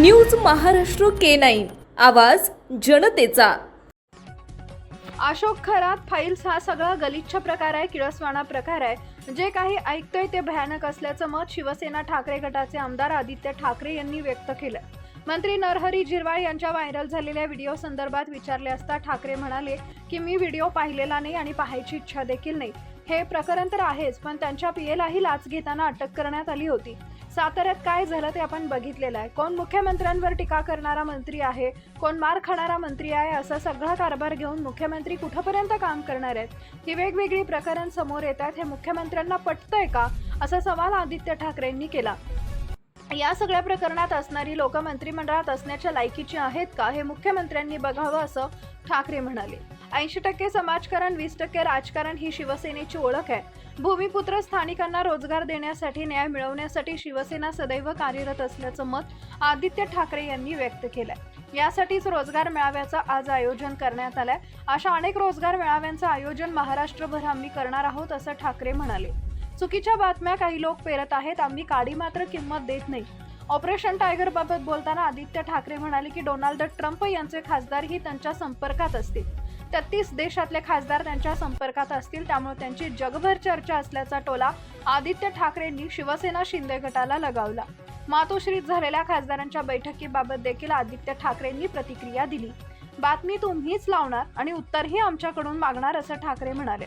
News Maharashtra K9 आवाज जनतेचा। Ashok Kharat files हा सगळा गलिच्छ प्रकार आहे, किळसवाणा प्रकार आहे। जे काही ऐकतोय ते भयानक असल्याचं मत शिवसेना ठाकरे गटाचे आमदार आदित्य ठाकरे यांनी व्यक्त केलं। मंत्री नरहरी झिरवाळ यांच्या व्हायरल झालेल्या व्हिडिओ संदर्भात विचारले असता ठाकरे म्हणाले की मी व्हिडिओ पाहिलेला नाही आणि पाहायची इच्छा देखील नाही। हे प्रकरण तर आहेच, पण त्यांच्या पीएलाही लाच घेताना अटक करण्यात आली होती। साताऱ्यात काय झालं ते आपण बघितलेलं आहे। कोण मुख्यमंत्र्यांवर टीका करणारा मंत्री आहे, कोण मार खाणारा मंत्री आहे, असा सगळा कारभार घेऊन मुख्यमंत्री कुठपर्यंत काम करणार आहेत? ही वेगवेगळी प्रकरण समोर येतात, हे मुख्यमंत्र्यांना पटतंय का, असा सवाल आदित्य ठाकरेंनी केला। या सगळ्या प्रकरणात असणारी लोक मंत्रिमंडळात असण्याच्या लायकीची आहेत का, हे मुख्यमंत्र्यांनी बघावं, असं ठाकरे म्हणाले। 80% समाजकारण, 20% राजकारण ही शिवसेनेची ओळख आहे। भूमिपुत्र स्थानिकांना रोजगार देण्यासाठी, न्याय मिळवण्यासाठी शिवसेना सदैव कार्यरत असल्याचं मत आदित्य ठाकरे यांनी व्यक्त केलंय। यासाठीच रोजगार मेळाव्याचं आज आयोजन करण्यात आलंय। अशा अनेक रोजगार मेळाव्यांचं आयोजन महाराष्ट्रभर आम्ही करणार आहोत, असं ठाकरे म्हणाले। चुकीच्या बातम्या काही लोक पेरत आहेत, आम्ही काडी मात्र किंमत देत नाही। ऑपरेशन टायगर बाबत बोलताना आदित्य ठाकरे म्हणाले की डोनाल्ड ट्रम्प यांचे खासदारही त्यांच्या संपर्कात असतील। 33 देशातले खासदार त्यांच्या संपर्कात असतील, त्यामुळे त्यांची जगभर चर्चा असल्याचा टोला आदित्य ठाकरेंनी शिवसेना शिंदे गटाला लगावला। मातोश्रीत झालेल्या खासदारांच्या बैठकीबाबत देखील आदित्य ठाकरेंनी प्रतिक्रिया दिली। बातमी तुम्हीच लावणार आणि उत्तरही आमच्याकडून मागणार, असं ठाकरे म्हणाले।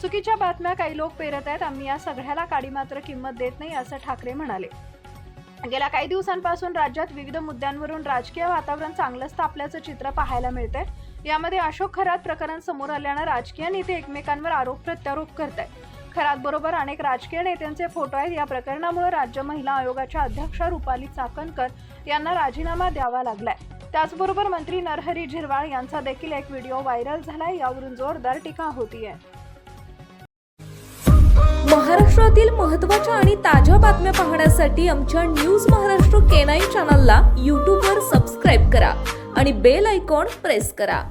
चुकीच्या बातम्या काही लोक पेरत आहेत, आम्ही या सगळ्याला काडी मात्र किंमत देत नाही, असं ठाकरे म्हणाले। गेल्या काही दिवसांपासून राज्यात विविध मुद्द्यांवरून राजकीय वातावरण चांगलंच तापल्याचं चित्र पाहायला मिळतंय। यामध्ये अशोक खरात प्रकरण समोर आल्यानं राजकीय नेते एकमेकांवर आरोप प्रत्यारोप करतायत। खरात बरोबर अनेक राजकीय नेत्यांचे फोटो आहेत। या प्रकरणामुळे राज्य महिला आयोगाच्या अध्यक्षा रुपाली चाकणकर यांना राजीनामा द्यावा लागलाय। त्याचबरोबर मंत्री नरहरी झिरवाळ यांचा देखील एक व्हिडिओ व्हायरल झालाय, यावरून जोरदार टीका होतीये। महाराष्ट्रातील महत्त्वाच्या आणि ताज्या बातम्या पाहण्यासाठी आमच्या न्यूज महाराष्ट्र K9 चॅनलला YouTube वर सबस्क्राइब करा आणि बेल आयकॉन प्रेस करा।